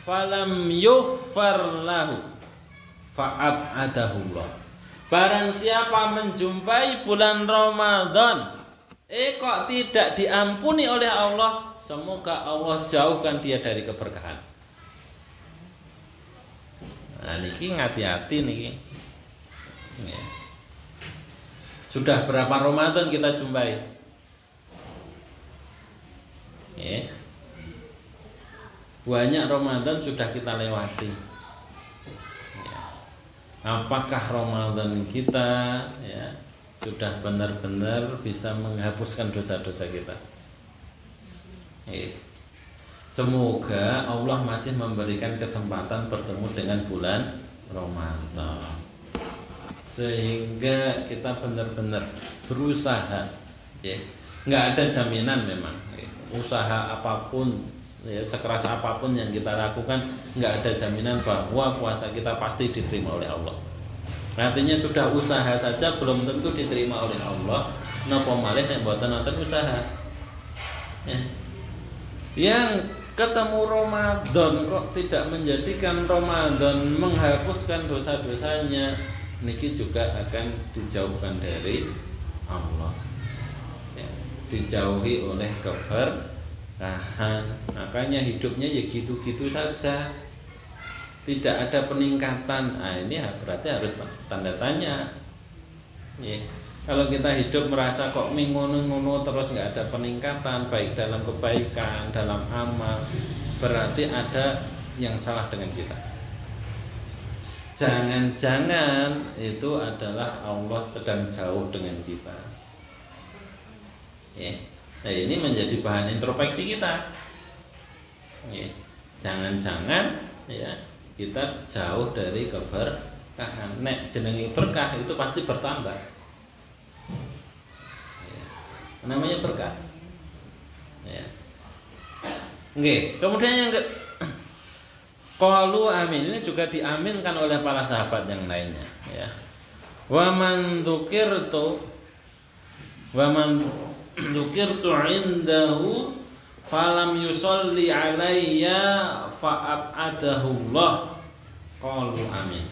falam yughfar lahu fa'abadahullah. Barang siapa menjumpai bulan Ramadan kok tidak diampuni oleh Allah, semoga Allah jauhkan dia dari keberkahan. Nah niki hati-hati niki. Ya. Sudah berapa Ramadan kita jumpai? Ya. Banyak Ramadan sudah kita lewati. Ya. Apakah Ramadan kita ya sudah benar-benar bisa menghapuskan dosa-dosa kita? Ya. Semoga Allah masih memberikan kesempatan bertemu dengan bulan Ramadan, sehingga kita benar-benar berusaha. Ya. Nggak ada jaminan memang. Usaha apapun, ya, sekeras apapun yang kita lakukan, nggak ada jaminan bahwa puasa kita pasti diterima oleh Allah. Artinya sudah usaha saja belum tentu diterima oleh Allah. Napa malih nek mboten nonton usaha. Ya. Yang ketemu Ramadan kok tidak menjadikan Ramadan menghapuskan dosa-dosanya, niki juga akan dijauhkan dari Allah. Ya, dijauhi oleh keberkahan. Makanya hidupnya ya gitu-gitu saja, tidak ada peningkatan. Nah, ini berarti harus tanda tanya. Ya. Kalau kita hidup merasa kok ngono-ngono terus nggak ada peningkatan baik dalam kebaikan, dalam amal, berarti ada yang salah dengan kita. Jangan-jangan itu adalah Allah sedang jauh dengan kita. Ya. Nah, ini menjadi bahan introspeksi kita. Ya. Jangan-jangan ya kita jauh dari keberkahan. Nek jenenge berkah itu pasti bertambah. Namanya berkah. Ya. Oke, kemudian yang qalu amin, ini juga diaminkan oleh para sahabat yang lainnya, ya. Wa man dzukirtu indahu falam yusolli alayya fa'abadahu Allah. Qalu amin.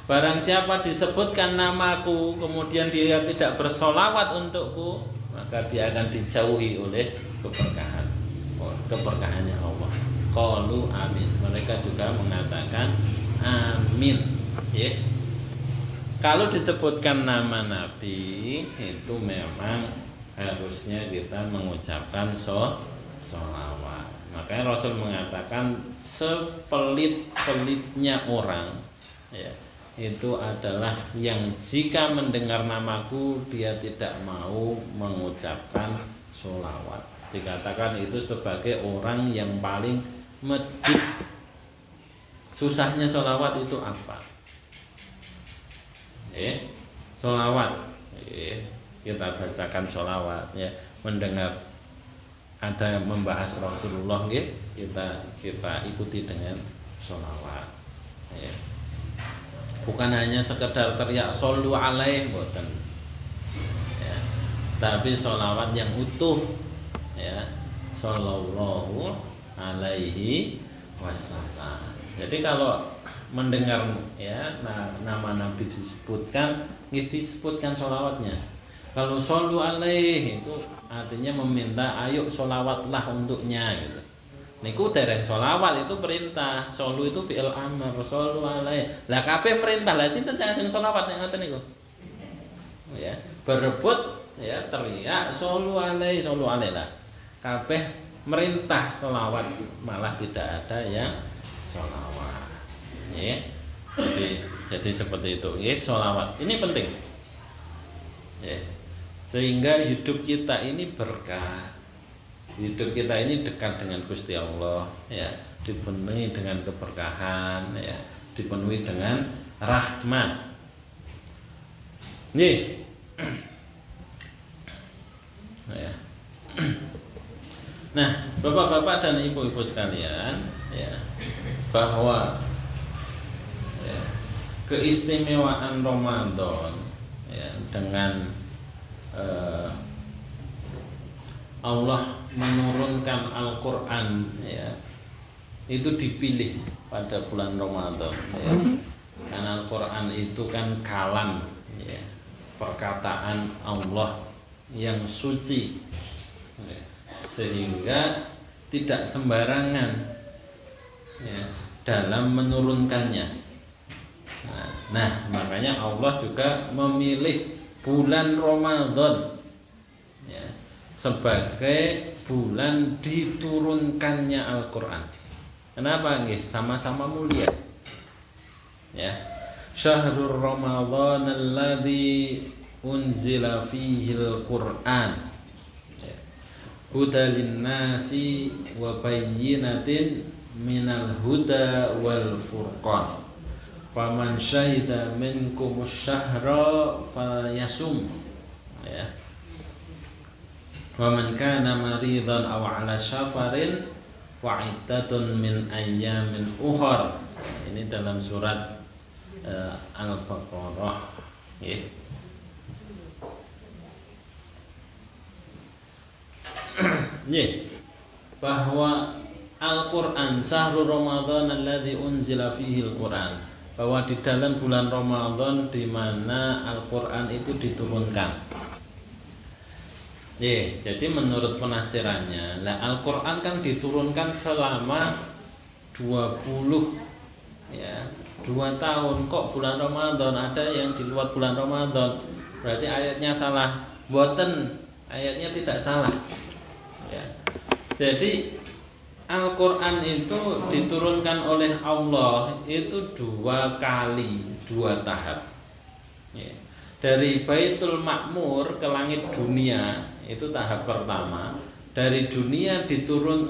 Barang siapa disebutkan namaku kemudian dia tidak bersolawat untukku, maka dia akan dijauhi oleh keberkahannya Allah. Qalu amin. Mereka juga mengatakan amin. Ya. Kalau disebutkan nama Nabi itu memang harusnya kita mengucapkan sholawat. Makanya Rasul mengatakan sepelit-pelitnya orang, ya, itu adalah yang jika mendengar namaku dia tidak mau mengucapkan sholawat. Dikatakan itu sebagai orang yang paling medit. Susahnya sholawat itu apa? Sholawat. Kita bacakan sholawat, ya. Mendengar ada membahas Rasulullah, kita ikuti dengan sholawat. Ya. Bukan hanya sekedar teriak shollu alaih, boten, ya, tapi sholawat yang utuh, ya, sallallahu alaihi wasallam. Jadi kalau mendengar ya nama Nabi disebutkan sholawatnya. Kalau shollu alaih itu artinya meminta ayo sholawatlah untuknya, gitu. Niku dereng sholawat itu perintah, shollu itu fi'il amr, shollu alaih. Lah kabeh perintah, lah sinten sing sholawat nek ngoten niku? Ya, berebut ya teriak shollu alaih lah. Kabeh merintah sholawat, malah tidak ada yang sholawat. Ya. Jadi seperti itu. Ya, sholawat ini penting. Ya. Sehingga hidup kita ini berkah. Hidup kita ini dekat dengan Gusti Allah, ya, dipenuhi dengan keberkahan, ya, dipenuhi dengan rahmat. Nih, ya. Nah, bapak-bapak dan ibu-ibu sekalian, ya, bahwa ya, keistimewaan Ramadan, ya, dengan Allah menurunkan Al-Quran, ya, itu dipilih pada bulan Ramadan, ya. Karena Al-Quran itu kan kalam, ya, perkataan Allah yang suci, ya, sehingga tidak sembarangan, ya, dalam menurunkannya. Nah, makanya Allah juga memilih bulan Ramadan, ya, sebagai bulan diturunkannya Al-Qur'an. Kenapa nggih? Sama-sama mulia. Ya. Syahrul Ramadan alladzi unzila fihil Qur'an. Ya. Huda linnasi wa bayyinatin minal huda wal furqan. Faman syahida minkumus syahra falyasum. Ya. Wa man kana maridan aw ala safarin wa iddatun min ayyamin ukhra. Ini dalam surat Al-Baqarah, ya. Ya, bahwa Al-Qur'an syahrul Ramadan alladzi unzila fihi Al-Qur'an, bahwa di dalam bulan Ramadan di mana Al-Qur'an itu diturunkan. Ya, jadi menurut penafsirannya, lah Al-Qur'an kan diturunkan selama 20 ya 2 tahun, kok bulan Ramadan ada yang di luar bulan Ramadan, berarti ayatnya salah. Boten, ayatnya tidak salah, ya. Jadi Al-Quran itu diturunkan oleh Allah itu 2 kali, 2 tahap, ya. Dari Baitul Ma'mur ke langit dunia itu tahap pertama. Dari dunia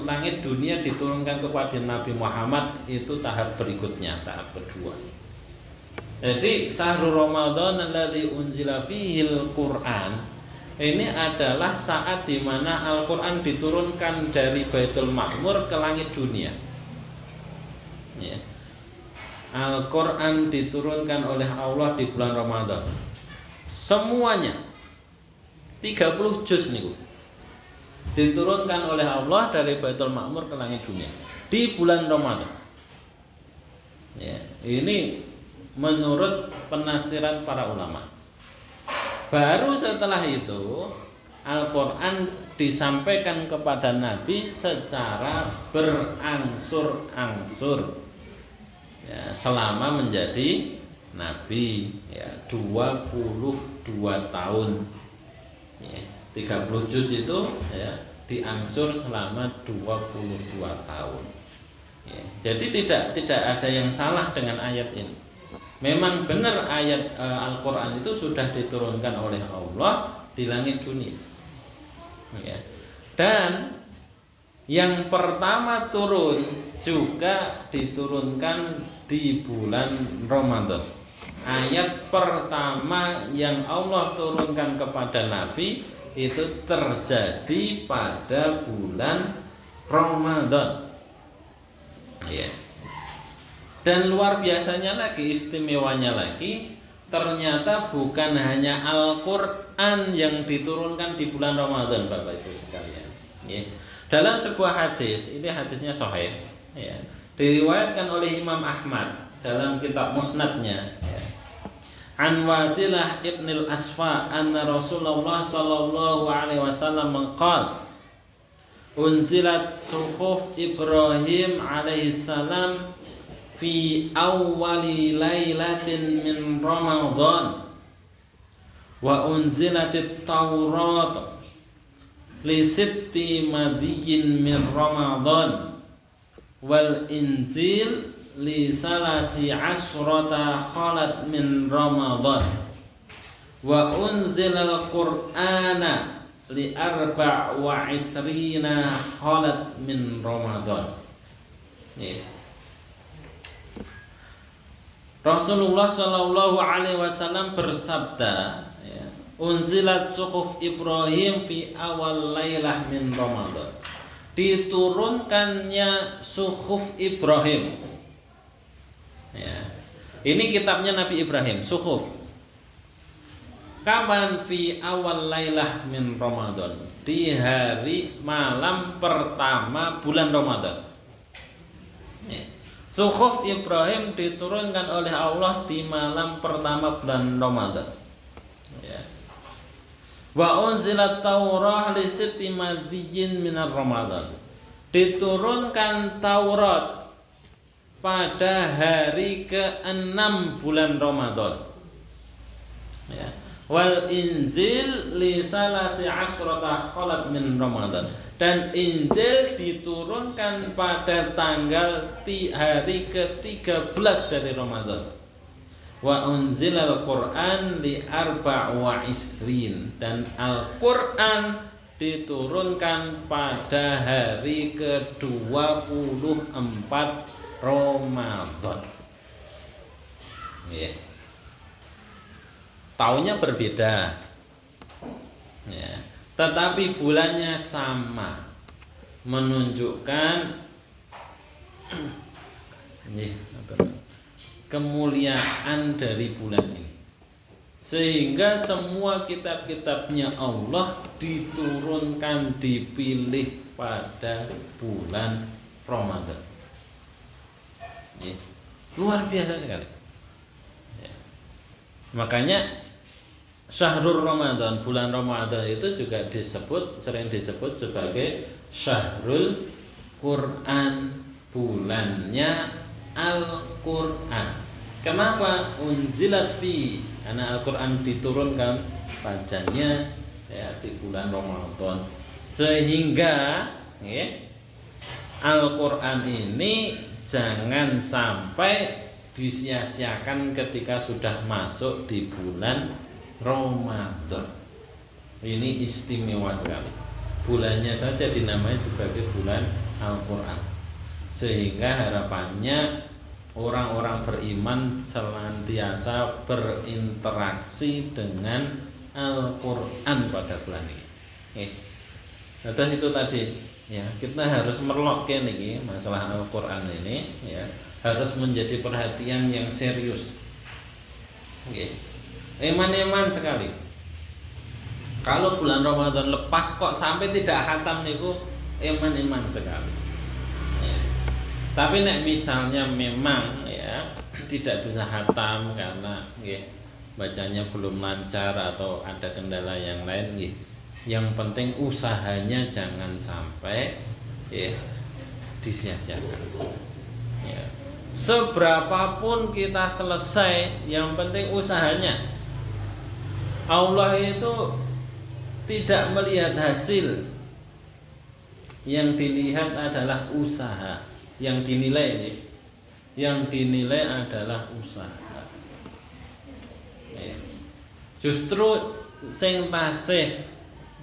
langit dunia diturunkan kepada Nabi Muhammad itu tahap berikutnya, tahap kedua. Jadi syahrul Ramadan alladzi unzila fihil Qur'an ini adalah saat di mana Al-Qur'an diturunkan dari Baitul Ma'mur ke langit dunia. Ya. Al-Qur'an diturunkan oleh Allah di bulan Ramadan. Semuanya 30 juz niku diturunkan oleh Allah dari Baitul Ma'mur ke langit dunia di bulan Ramadan. Ya, ini menurut penafsiran para ulama. Baru setelah itu Al-Qur'an disampaikan kepada Nabi secara berangsur-angsur, ya, selama menjadi Nabi, ya, 22 tahun. Ya. 30 juz itu, ya, diangsur selama 22 tahun. Ya, jadi tidak ada yang salah dengan ayat ini. Memang benar ayat Al-Qur'an itu sudah diturunkan oleh Allah di langit dunia. Ya. Dan yang pertama turun juga diturunkan di bulan Ramadan. Ayat pertama yang Allah turunkan kepada Nabi itu terjadi pada bulan Ramadan, ya. Dan luar biasanya lagi, istimewanya lagi, ternyata bukan hanya Al-Qur'an yang diturunkan di bulan Ramadan, Bapak Ibu sekalian, ya. Dalam sebuah hadis, ini hadisnya sahih, ya, diriwayatkan oleh Imam Ahmad dalam kitab Musnadnya, ya. An Wasilah ibnil Asfa anna Rasulullah sallallahu alaihi wasallam qala unzilat suhuf Ibrahim alaihi salam fi awwali lailatin min Ramadan wa unzilatit Taurat li sitti madiyyin min Ramadan wal Injil li salasi asrata khalat min Ramadan wa unzilal Qur'ana li arba' wa isrina khalat min Ramadan. Ya. Rasulullah Shallallahu Alaihi Wasallam bersabda, ya, unzilat suhuf Ibrahim fi awal lailah min Ramadan. Diturunkannya suhuf Ibrahim. Ya. Ini kitabnya Nabi Ibrahim, suhuf. Kapan? Fi awal lailah min Ramadan, di hari malam pertama bulan Ramadan. Ya. Suhuf Ibrahim diturunkan oleh Allah di malam pertama bulan Ramadan. Ya. Wa unzilat Taurah li sitti madiyyin min Ramadan. Diturunkan Taurat pada hari ke-6 bulan Ramadan. Ya. Wal Injil li salasi asrata khalat min Ramadan. Dan Injil diturunkan pada tanggal hari ke-13 dari Ramadan. Wa unzilal Qur'an li arba' wa isrin. Dan Al-Qur'an diturunkan pada hari ke-24 Ramadan. Ya. Tahunnya berbeda. Ya. Tetapi bulannya sama. Menunjukkan kemuliaan dari bulan ini. Sehingga semua kitab-kitabnya Allah diturunkan, dipilih pada bulan Ramadan. Ya. Luar biasa sekali. Ya. Makanya Syahrul Ramadan, bulan Ramadan itu juga sering disebut sebagai Syahrul Quran, bulannya Al-Quran. Kenapa? Unzilat fi, karena Al-Quran diturunkan padanya ya, di bulan Ramadan. Sehingga ya, Al-Quran ini jangan sampai disia-siakan ketika sudah masuk di bulan Ramadan. Ini istimewa sekali. Bulannya saja dinamai sebagai bulan Al-Quran. Sehingga harapannya orang-orang beriman senantiasa berinteraksi dengan Al-Quran pada bulan ini. Terus itu tadi ya, kita harus merlokke nih masalah Al-Quran ini ya, harus menjadi perhatian yang serius. Eman-eman sekali. Kalau bulan Ramadan lepas kok sampai tidak khatam niku, eman-eman sekali. Ya. Tapi nek misalnya memang ya tidak bisa khatam karena ya, bacanya belum lancar atau ada kendala yang lain ya. Yang penting usahanya jangan sampai ya disia-siakan. Ya. Seberapapun kita selesai, yang penting usahanya. Allah itu tidak melihat hasil, yang dilihat adalah usaha, yang dinilai adalah usaha. Ya. Justru sing tasih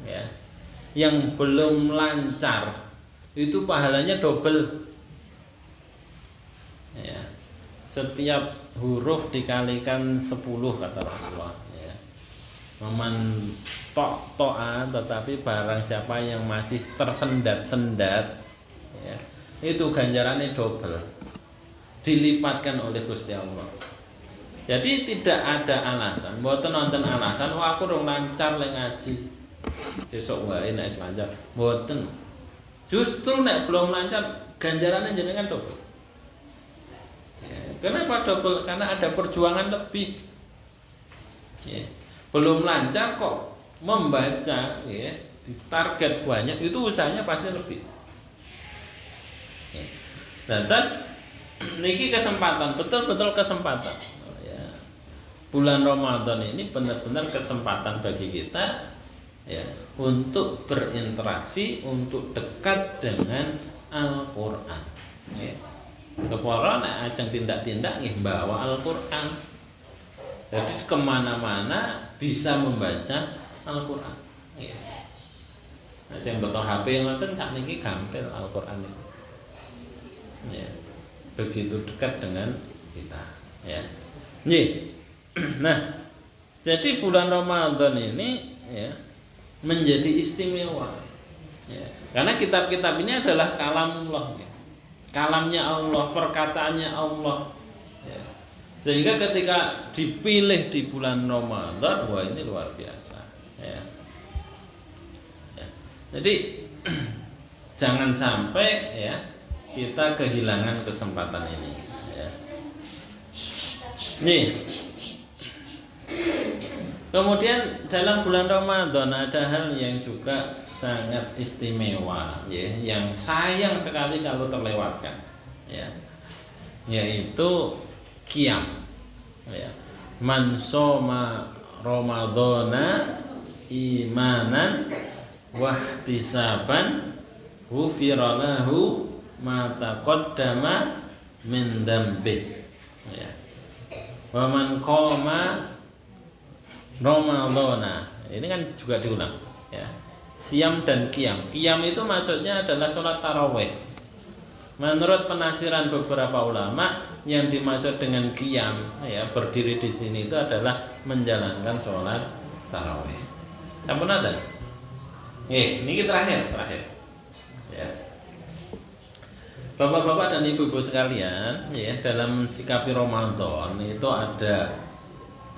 ya, yang belum lancar itu pahalanya double. Ya. Setiap huruf dikalikan 10 kata Rasulullah. Ya. Meman to'a, tetapi barang siapa yang masih tersendat-sendat ya, itu ganjarannya double, dilipatkan oleh Gusti Allah. Jadi tidak ada alasan, mboten nonton alasan wah aku rong lancar lek ngaji sesuk wae nek lancar, mboten. Justru nek belum lancar ganjarannya jenengan double. Ya, kenapa double? Karena ada perjuangan lebih. Ya. Belum lancar kok membaca ya, di target banyak, itu usahanya pasti lebih. Ya. Nah, terus niki kesempatan, betul-betul kesempatan. Ya. Bulan Ramadan ini benar-benar kesempatan bagi kita ya untuk berinteraksi, untuk dekat dengan Al-Qur'an. Ya. Kepala nek ajeng tindak-tindak nggih bawa Al-Qur'an. Jadi kemana-mana bisa membaca Al-Quran. Ya. Nah, yang betul HP ngoten sakniki gampil Al-Quran itu. Ya. Begitu dekat dengan kita. Ya. Nih. Nah, jadi bulan Ramadan ini ya menjadi istimewa. Ya. Karena kitab-kitab ini adalah kalamullah. Ya. Kalamnya Allah, perkataannya Allah. Ya. Sehingga ketika dipilih di bulan Ramadan, wah ini luar biasa. Ya. Ya. Jadi jangan sampai ya kita kehilangan kesempatan ini. Ya. Nih. Kemudian dalam bulan Ramadan ada hal yang juga sangat istimewa, ya, yang sayang sekali kalau terlewatkan, ya, yaitu qiyam. Ya. Man shoma ramadhana imanan wahtisaban ghufira lahu ma taqaddama min dzambi. Ya. Wa man qama ramadhana. Ini kan juga diulang, ya. Siam dan qiyam. Qiyam itu maksudnya adalah sholat tarawih. Menurut penafsiran beberapa ulama, yang dimaksud dengan qiyam, ya, berdiri di sini itu adalah menjalankan sholat tarawih. Sampun ada? Ini terakhir. Ya. Bapak-bapak dan ibu-ibu sekalian, ya, dalam sikapi Ramadan itu ada,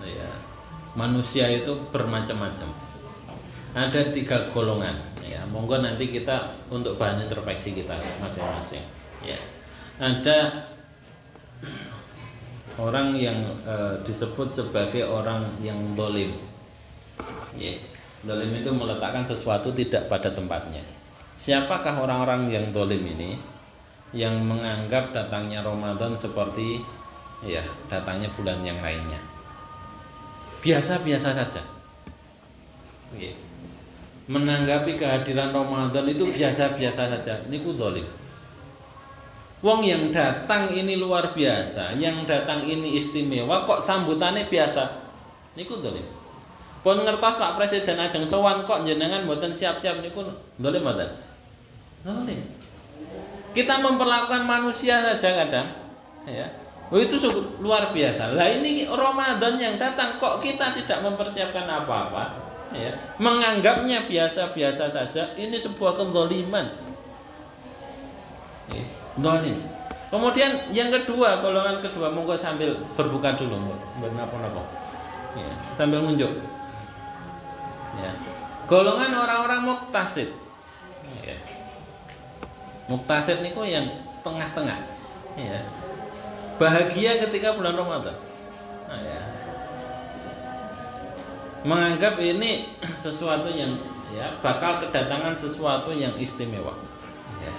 ya, manusia itu bermacam-macam. Ada 3 golongan, ya. Monggo nanti kita untuk bahan introspeksi kita masing-masing, ya. Ada orang yang disebut sebagai orang yang dolim, ya. Dolim itu meletakkan sesuatu tidak pada tempatnya. Siapakah orang-orang yang dolim ini? Yang menganggap datangnya Ramadan seperti, ya, datangnya bulan yang lainnya, biasa-biasa saja, ya. Menanggapi kehadiran Ramadan itu biasa-biasa saja. Niku dolim. Wong yang datang ini luar biasa, yang datang ini istimewa, kok sambutannya biasa. Niku dolim. Pun ngertos Pak Presiden ajeng sowan kok jenengan mboten siap-siap niku dolim mboten? Dolim. Kita memperlakukan manusia saja kadang, ya. Itu luar biasa. Lah ini Ramadan yang datang kok kita tidak mempersiapkan apa-apa, ya. Menganggapnya biasa-biasa saja. Ini sebuah kezaliman. Ya, zalim. Kemudian yang kedua, golongan kedua, monggo sambil berbuka dulu, napa-napa. Ya, sambil ngunjuk. Ya. Golongan orang-orang muktasid. Ya. Muktasid niku yang tengah-tengah, ya. Bahagia ketika bulan Ramadan, nah, ya. Menganggap ini sesuatu yang, ya, bakal kedatangan sesuatu yang istimewa, ya.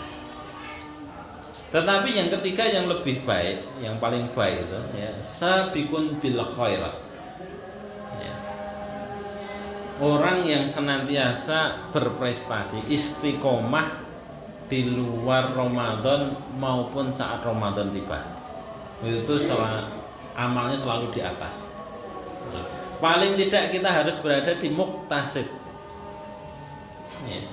Tetapi yang ketiga yang lebih baik, yang paling baik itu, ya, sabiqun bil khairat, ya. Orang yang senantiasa berprestasi, istiqomah di luar Ramadan maupun saat Ramadan tiba, itu amalnya selalu di atas. Paling tidak kita harus berada di muktasid, ya,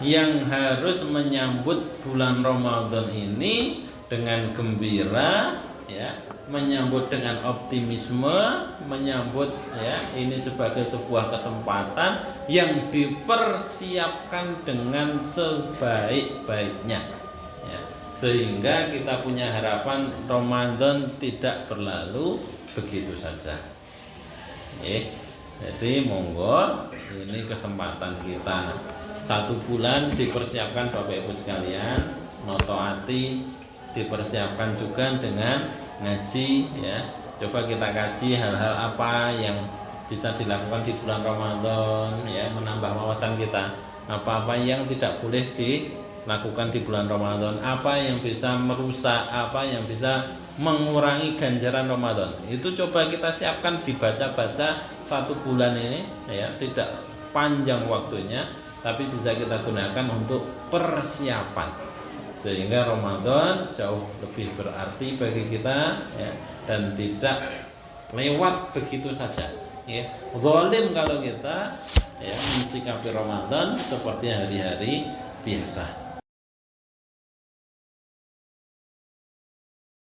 yang harus menyambut bulan Ramadan ini dengan gembira, ya, menyambut dengan optimisme, menyambut, ya, ini sebagai sebuah kesempatan yang dipersiapkan dengan sebaik-baiknya, ya, sehingga kita punya harapan Ramadan tidak berlalu begitu saja, ya. Jadi monggo, ini kesempatan kita 1 bulan dipersiapkan Bapak Ibu sekalian, noto ati dipersiapkan juga dengan ngaji, ya. Coba kita kaji hal-hal apa yang bisa dilakukan di bulan Ramadan, ya, menambah wawasan kita. Apa-apa yang tidak boleh dilakukan di bulan Ramadan, apa yang bisa merusak, apa yang bisa mengurangi ganjaran Ramadan. Itu coba kita siapkan, dibaca-baca 1 bulan ini, ya, tidak panjang waktunya, tapi bisa kita gunakan untuk persiapan sehingga Ramadan jauh lebih berarti bagi kita, ya, dan tidak lewat begitu saja, ya. Zalim kalau kita, ya, mensikapi Ramadan seperti hari-hari biasa.